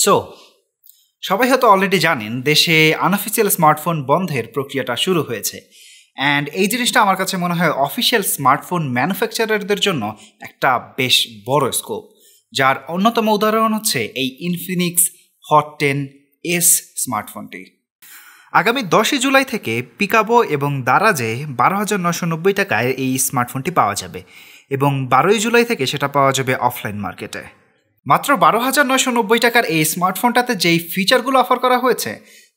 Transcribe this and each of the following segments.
So সবাই হয়তো already জানেন দেশে আনঅফিসিয়াল স্মার্টফোন বন্ধের প্রক্রিয়াটা শুরু হয়েছে। অ্যান্ড এই জিনিসটা আমার কাছে মনে হয় অফিসিয়াল স্মার্টফোন ম্যানুফ্যাকচারারদের জন্য একটা বেশ বড় স্কোপ, যার অন্যতম উদাহরণ হচ্ছে এই ইনফিনিক্স হট 10S স্মার্টফোনটি। আগামী 10 জুলাই থেকে পিকাবো এবং দারাজে 12,990 টাকায় এই স্মার্টফোনটি পাওয়া যাবে এবং 12 জুলাই থেকে সেটা পাওয়া যাবে অফলাইন মার্কেটে। মাত্র 12,990 টাকার এই স্মার্টফোনটাতে যেই ফিচারগুলো অফার করা হয়েছে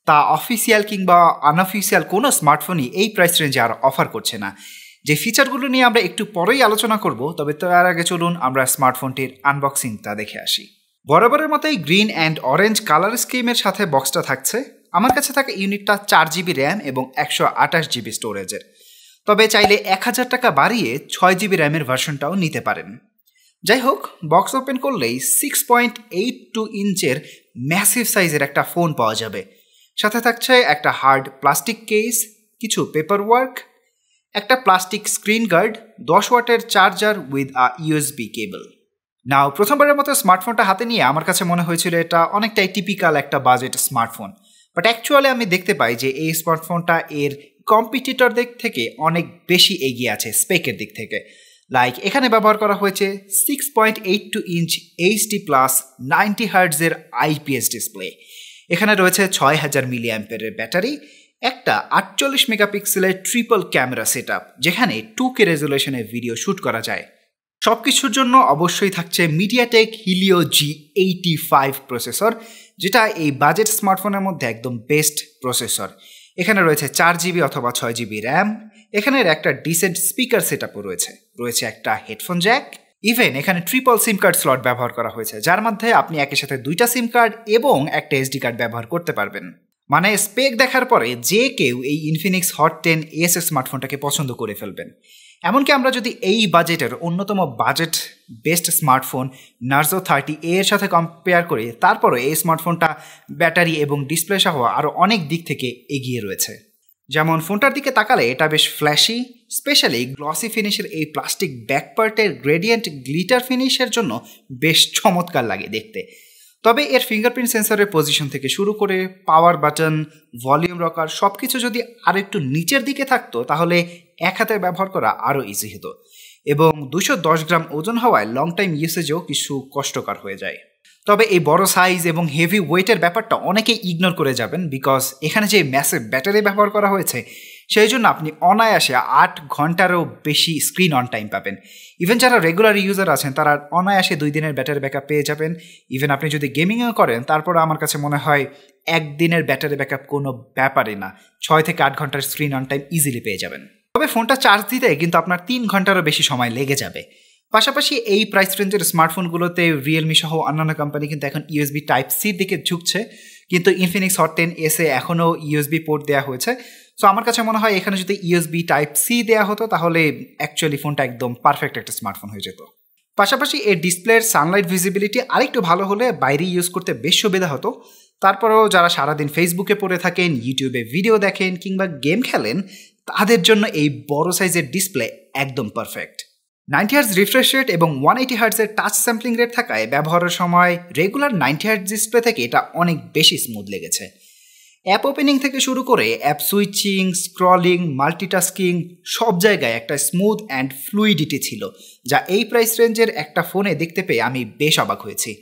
তা অফিসিয়াল কিংবা আনঅফিসিয়াল কোনো স্মার্টফোনই এই প্রাইস রেঞ্জে আর অফার করছে না। যে ফিচারগুলো নিয়ে আমরা একটু পরেই আলোচনা করব, তবে তার আগে চলুন আমরা স্মার্টফোনটির আনবক্সিংটা দেখে আসি। বরাবরের মতোই গ্রিন অ্যান্ড অরেঞ্জ কালার স্কিমের সাথে বক্সটা থাকছে। আমার কাছে থাকা ইউনিটটা 4GB র্যাম এবং 128GB স্টোরেজের, তবে চাইলে 1000 টাকা বাড়িয়ে 6GB র্যামের ভার্সনটাও নিতে পারেন। যাই হোক, বক্স ওপেন করলেই 6.82 ইঞ্চের ম্যাসিভ সাইজের একটা ফোন পাওয়া যাবে। সাথে থাকছে একটা হার্ড প্লাস্টিক কেস, কিছু পেপার ওয়ার্ক, একটা প্লাস্টিক স্ক্রিন গার্ড, 10 ওয়াটের চার্জার উইথ আ USB কেবল। নাও প্রথমবারের মতো স্মার্টফোনটা হাতে নিয়ে আমার কাছে মনে হয়েছিল এটা অনেকটাই টিপিক্যাল একটা বাজেট স্মার্টফোন, বাট অ্যাকচুয়ালি আমি দেখতে পাই যে এই স্মার্টফোনটা এর কম্পিটিটর দিক থেকে অনেক বেশি এগিয়ে আছে স্পেকের দিক থেকে। লাইক এখানে ব্যবহার করা হয়েছে 6.82 ইঞ্চ HD+ 90 হার্টজের IPS ডিসপ্লে। এখানে রয়েছে 6000 মিলিঅ্যাম্পিয়ারের ব্যাটারি, একটা 48 মেগাপিক্সেলের ট্রিপল ক্যামেরা সেটআপ যেখানে 2K রেজুলেশনে ভিডিও শ্যুট করা যায়। সব কিছুর জন্য অবশ্যই থাকছে মিডিয়াটেক হিলিও G85 প্রসেসর, যেটা এই বাজেট স্মার্টফোনের মধ্যে একদম বেস্ট প্রসেসর। এখানে রয়েছে 4GB অথবা 6GB র্যাম, এখানের একটা ডিসেন্ট স্পিকার সেটআপও রয়েছে একটা হেডফোন জ্যাক, ইভেন এখানে ট্রিপল সিম কার্ড স্লট ব্যবহার করা হয়েছে, যার মধ্যে আপনি একই সাথে 2টা সিম কার্ড এবং একটা SD কার্ড ব্যবহার করতে পারবেন। মানে স্পেক দেখার পরে যে কেউ এই ইনফিনিক্স হট 10S স্মার্টফোনটাকে পছন্দ করে ফেলবেন। এমনকি আমরা যদি এই বাজেটের অন্যতম budget best smartphone Narzo 30A এর সাথে কম্পেয়ার করি, তারপরে এই স্মার্টফোনটা ব্যাটারি এবং ডিসপ্লে সহ আরও অনেক দিক থেকে এগিয়ে রয়েছে। যেমন ফোনটার দিকে তাকালে এটা বেশ ফ্ল্যাশি, স্পেশালি গ্লসি ফিনিশের এই প্লাস্টিক ব্যাকপার্টের গ্রেডিয়েন্ট গ্লিটার ফিনিশের জন্য বেশ চমৎকার লাগে দেখতে। তবে এর ফিঙ্গারপ্রিন্ট সেন্সরের পজিশন থেকে শুরু করে পাওয়ার বাটন, ভলিউম রকার সব কিছু যদি আর একটু নিচের দিকে থাকতো তাহলে এক হাতে ব্যবহার করা আরও ইজি হতো, এবং 210 গ্রাম ওজন হওয়ায় লং টাইম ইউসেজেও কিছু কষ্টকর হয়ে যায়। তবে এই বড় সাইজ এবং হেভি ওয়েটের ব্যাপারটা অনেকেই ইগনোর করে যাবেন, বিকজ এখানে যে ম্যাসিভ ব্যাটারি ব্যবহার করা হয়েছে সেই জন্য আপনি অনায়াসে 8 ঘন্টারও বেশি স্ক্রিন অন টাইম পাবেন। ইভেন যারা রেগুলার ইউজার আছেন তারা অনায়াসে 2 দিনের ব্যাটারি ব্যাকআপ পেয়ে যাবেন। ইভেন আপনি যদি গেমিংও করেন তারপরে আমার কাছে মনে হয় 1 দিনের ব্যাটারি ব্যাকআপ কোনো ব্যাপারই না, 6 থেকে 8 ঘন্টার স্ক্রিন অন টাইম ইজিলি পেয়ে যাবেন। তবে ফোনটা চার্জ দিতে কিন্তু আপনার 3 ঘন্টারও বেশি সময় লেগে যাবে। পাশাপাশি এই প্রাইস রেঞ্জের স্মার্টফোনগুলোতে রিয়েলমি সহ অন্যান্য কোম্পানি কিন্তু এখন USB Type-C দিকে ঝুঁকছে, কিন্তু ইনফিনিক্স হট 10S এখনও USB পোর্ট দেওয়া হয়েছে। সো আমার কাছে মনে হয় এখানে যদি USB Type-C দেওয়া হতো তাহলে অ্যাকচুয়ালি ফোনটা একদম পারফেক্ট একটা স্মার্টফোন হয়ে যেত। পাশাপাশি এই ডিসপ্লের সানলাইট ভিজিবিলিটি আরেকটু ভালো হলে বাইরে ইউজ করতে বেশ সুবিধা হতো। তারপরেও যারা সারাদিন ফেসবুকে পড়ে থাকেন, ইউটিউবে ভিডিও দেখেন কিংবা গেম খেলেন, তাদের জন্য এই বড় সাইজের ডিসপ্লে একদম পারফেক্ট। 90 হার্টজ রিফ্রেশ রেট এবং 180 হার্টজের টাচ স্যাম্পলিং রেট থাকায় ব্যবহারের সময় রেগুলার 90 হার্টজ ডিসপ্লে থেকে এটা অনেক বেশি স্মুথ লেগেছে। অ্যাপ ওপেনিং থেকে শুরু করে অ্যাপ সুইচিং, স্ক্রলিং, মাল্টিটাস্কিং সব জায়গায় একটা স্মুথ অ্যান্ড ফ্লুইডিটি ছিল, যা এই প্রাইস রেঞ্জের একটা ফোনে দেখতে পেয়ে আমি বেশ অবাক হয়েছি।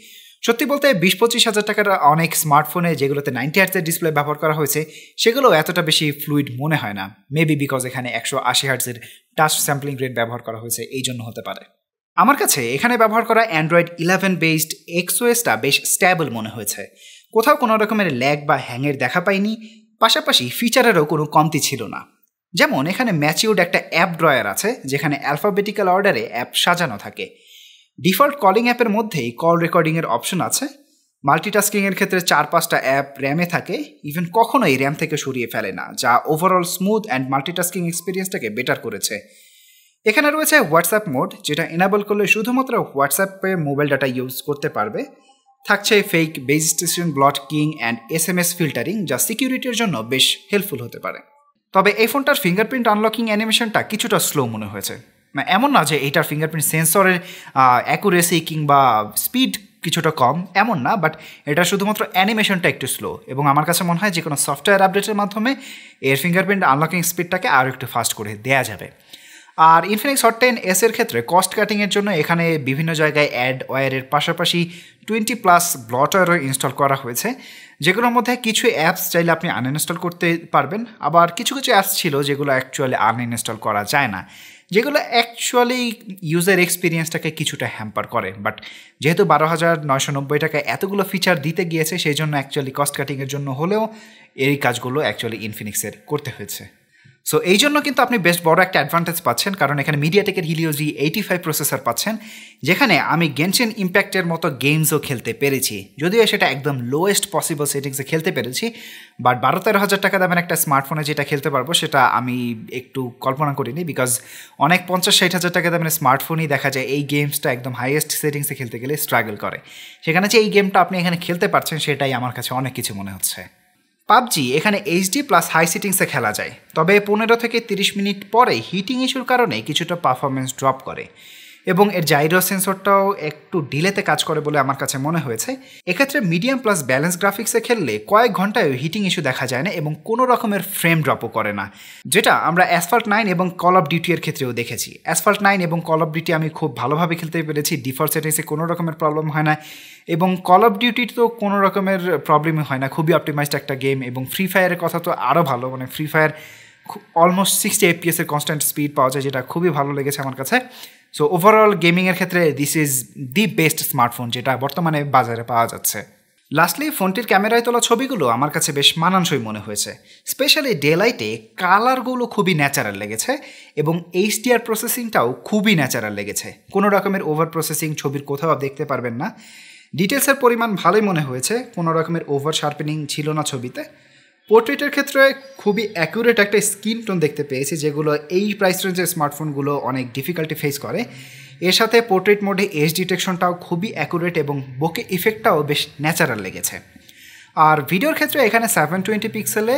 সত্যি বলতে 20-25 হাজার টাকার অনেক স্মার্টফোনে যেগুলোতে 90 হার্টজের ডিসপ্লে ব্যবহার করা হয়েছে সেগুলো এতটা বেশি ফ্লুইড মনে হয় না। মেবি বিকজ এখানে 180 হার্টজের টাচ স্যাম্পলিং রেট ব্যবহার করা হয়েছে, এই জন্য হতে পারে। আমার কাছে এখানে ব্যবহার করা অ্যান্ড্রয়েড 11 বেসড XOSটা বেশ স্ট্যাবল মনে হয়েছে, কোথাও কোনো রকমের ল্যাগ বা হ্যাংয়ের দেখা পাইনি। পাশাপাশি ফিচারেরও কোনো কমতি ছিল না। যেমন এখানে ম্যাচিউড একটা অ্যাপ ড্রয়ার আছে যেখানে অ্যালফাবেটিক্যাল অর্ডারে অ্যাপ সাজানো থাকে। ডিফল্ট কলিং অ্যাপের মধ্যেই কল রেকর্ডিংয়ের অপশন আছে। মাল্টিটাস্কিংয়ের ক্ষেত্রে 4-5টা অ্যাপ র্যামে থাকে, ইভেন কখনোই র্যাম থেকে সরিয়ে ফেলে না, যা ওভারঅল স্মুথ অ্যান্ড মাল্টিটাস্কিং এক্সপিরিয়েন্সটাকে বেটার করেছে। এখানে রয়েছে হোয়াটসঅ্যাপ মোড, যেটা এনাবল করলে শুধুমাত্র হোয়াটসঅ্যাপে মোবাইল ডাটা ইউজ করতে পারবে। থাকছে fake base station blocking and SMS filtering, যা সিকিউরিটির জন্য বেশ হেল্পফুল হতে পারে। তবে এই ফোনটার ফিঙ্গারপ্রিন্ট আনলকিং অ্যানিমেশনটা কিছুটা স্লো মনে হয়েছে। এমন না যে এইটার ফিঙ্গারপ্রিন্ট সেন্সরের অ্যাকুরেসি কিংবা স্পিড কিছুটা কম এমন না, বাট এটা শুধুমাত্র অ্যানিমেশনটা একটু স্লো, এবং আমার কাছে মনে হয় যে কোনো সফটওয়্যার আপডেটের মাধ্যমে এর ফিঙ্গারপ্রিন্ট আনলকিং স্পিডটাকে আরও একটু ফাস্ট করে দেওয়া যাবে। আর ইনফিনিক্স হট 10s এর ক্ষেত্রে কস্ট কাটিংয়ের জন্য এখানে বিভিন্ন জায়গায় অ্যাড ওয়্যারের পাশাপাশি 20+ ব্লটওয়্যারও ইনস্টল করা হয়েছে, যেগুলোর মধ্যে কিছু অ্যাপস চাইলে আপনি আনইনস্টল করতে পারবেন, আবার কিছু কিছু অ্যাপস ছিল যেগুলো অ্যাকচুয়ালি আনইনস্টল করা যায় না, যেগুলো অ্যাকচুয়ালি ইউজার এক্সপিরিয়েন্সটাকে কিছুটা হ্যাম্পার করে। বাট যেহেতু 12,990 টাকায় এতগুলো ফিচার দিতে গিয়েছে, সেই জন্য অ্যাকচুয়ালি কস্ট কাটিংয়ের জন্য হলেও এই কাজগুলো অ্যাকচুয়ালি ইনফিনিক্সের করতে হয়েছে। সো এই জন্য কিন্তু আপনি বেশ বড় একটা অ্যাডভান্টেজ পাচ্ছেন, কারণ এখানে মিডিয়াটেকের হিলিও G85 প্রসেসর পাচ্ছেন, যেখানে আমি গেনশিন ইম্প্যাক্টের মতো গেমসও খেলতে পেরেছি, যদিও সেটা একদম লোয়েস্ট পসিবল সেটিংসে খেলতে পেরেছি। বাট 12-13 হাজার টাকা দামের একটা স্মার্টফোনে যেটা খেলতে পারবো সেটা আমি একটু কল্পনা করিনি, বিকজ অনেক 50-60 হাজার টাকা দামের স্মার্টফোনই দেখা যায় এই গেমসটা একদম হাইয়েস্ট সেটিংসে খেলতে গেলে স্ট্রাগল করে। সেখানে যে এই গেমটা আপনি এখানে খেলতে পারছেন সেটাই আমার কাছে অনেক কিছু মনে হচ্ছে। পাবজি এখানে এইচডি প্লাস হাই সেটিংসে খেলা যায়, তবে 15 থেকে 30 মিনিট পরে হিটিং ইস্যুর কারণে কিছুটা পারফরমেন্স ড্রপ করে, এবং এর জাইরো সেন্সরটাও একটু ডিলেতে কাজ করে বলে আমার কাছে মনে হয়েছে। এক্ষেত্রে মিডিয়াম প্লাস ব্যালেন্স গ্রাফিক্সে খেললে কয়েক ঘন্টায় হিটিং ইস্যু দেখা যায় না এবং কোনো রকমের ফ্রেম ড্রপও করে না, যেটা আমরা অ্যাসফল্ট 9 এবং কল অফ ডিউটি এর ক্ষেত্রেও দেখেছি। অ্যাসফল্ট 9 এবং কল অফ ডিউটি আমি খুব ভালোভাবে খেলতে পেরেছি, ডিফল্ট সেটিংসে কোনো রকমের প্রবলেম হয় না, এবং কল অফ ডিউটি তো কোনো রকমের প্রবলেমই হয় না, খুবই অপটিমাইজড একটা গেম। এবং ফ্রি ফায়ারের কথা তো আরও ভালো, মানে ফ্রি ফায়ার অলমোস্ট 60 FPS এর কনস্ট্যান্ট স্পিড পাওয়া যায়, যেটা খুবই ভালো লেগেছে আমার কাছে। সো ওভারঅল গেমিংয়ের ক্ষেত্রে this is the best smartphone যেটা বর্তমানে বাজারে পাওয়া যাচ্ছে। লাস্টলি ফোনটির ক্যামেরায় তোলা ছবিগুলো আমার কাছে বেশ মানানসই মনে হয়েছে, স্পেশালি ডে লাইটে কালারগুলো খুবই ন্যাচারাল লেগেছে, এবং HDR প্রসেসিংটাও খুবই ন্যাচারাল লেগেছে। কোনো রকমের ওভার প্রসেসিং ছবির কোথাও দেখতে পারবেন না। ডিটেলসের পরিমাণ ভালোই মনে হয়েছে, কোনো রকমের ওভার শার্পেনিং ছিল না ছবিতে। পোর্ট্রেটের ক্ষেত্রে খুবই অ্যাকুরেট একটা স্কিন টোন দেখতে পেয়েছি, যেগুলো এই প্রাইস রেঞ্জের স্মার্টফোনগুলো অনেক ডিফিকাল্টি ফেস করে। এর সাথে পোর্ট্রেট মোডে এজ ডিটেকশনটাও খুবই অ্যাকুরেট এবং বোকে ইফেক্টটাও বেশ ন্যাচারাল লেগেছে। আর ভিডিওর ক্ষেত্রে এখানে 720 পিক্সেলে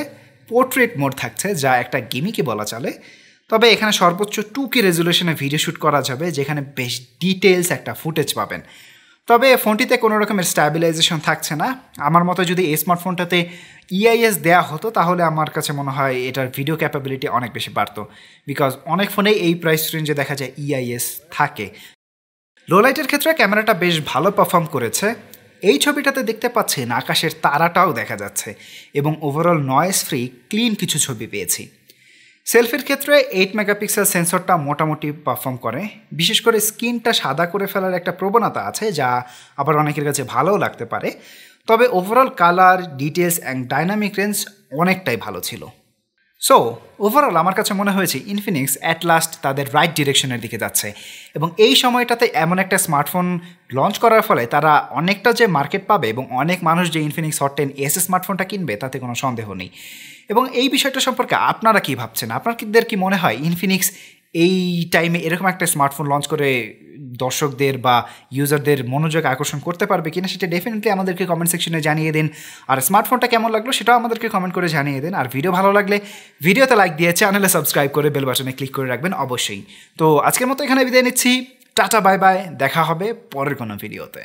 পোর্ট্রেট মোড থাকছে, যা একটা গিমিকই বলা চলে। তবে এখানে সর্বোচ্চ 2K রেজুলেশনে ভিডিও শ্যুট করা যাবে, যেখানে বেশ ডিটেলস একটা ফুটেজ পাবেন। তবে ফোনটিতে কোনো রকমের স্ট্যাবিলাইজেশন থাকছে না। আমার মতো যদি এই স্মার্টফোনটাতে EIS দেওয়া হতো তাহলে আমার কাছে মনে হয় এটার ভিডিও ক্যাপাবিলিটি অনেক বেশি বাড়তো, বিকজ অনেক ফোনেই এই প্রাইস রেঞ্জে দেখা যায় EIS থাকে। লো লাইটের ক্ষেত্রে ক্যামেরাটা বেশ ভালো পারফর্ম করেছে। এই ছবিটাতে দেখতে পাচ্ছেন আকাশের তারাটাও দেখা যাচ্ছে, এবং ওভারঅল নয়েজ ফ্রি ক্লিন কিছু ছবি পেয়েছি। সেলফির ক্ষেত্রে 8 মেগাপিক্সেল সেন্সরটা মোটামুটি পারফর্ম করে, বিশেষ করে স্ক্রিনটা সাদা করে ফেলার একটা প্রবণতা আছে, যা আবার অনেকের কাছে ভালোও লাগতে পারে। তবে overall colour, details and dynamic range অনেকটাই ভালো ছিল। সো ওভারঅল আমার কাছে মনে হয়েছে ইনফিনিক্স অ্যাট লাস্ট তাদের রাইট ডিরেকশনের দিকে যাচ্ছে, এবং এই সময়টাতে এমন একটা স্মার্টফোন লঞ্চ করার ফলে তারা অনেকটা যে মার্কেট পাবে এবং অনেক মানুষ যে ইনফিনিক্স হট 10s স্মার্টফোনটা কিনবে তাতে কোনো সন্দেহ নেই। এবং এই বিষয়টা সম্পর্কে আপনারা কী ভাবছেন? আপনাদের কি মনে হয় ইনফিনিক্স এই টাইমে এরকম একটা স্মার্টফোন লঞ্চ করে দর্শকদের বা ইউজারদের মনোযোগ আকর্ষণ করতে পারবে কিনা, সেটা ডেফিনেটলি আমাদেরকে কমেন্ট সেকশনে জানিয়ে দিন। আর স্মার্টফোনটা কেমন লাগলো সেটাও আমাদেরকে কমেন্ট করে জানিয়ে দিন। আর ভিডিও ভালো লাগলে ভিডিওতে লাইক দিয়ে চ্যানেলে সাবস্ক্রাইব করে বেল বাটনে ক্লিক করে রাখবেন অবশ্যই। তো আজকের মতো এখানে বিদায় নিচ্ছি, টাটা বাই বাই, দেখা হবে পরের কোনো ভিডিওতে।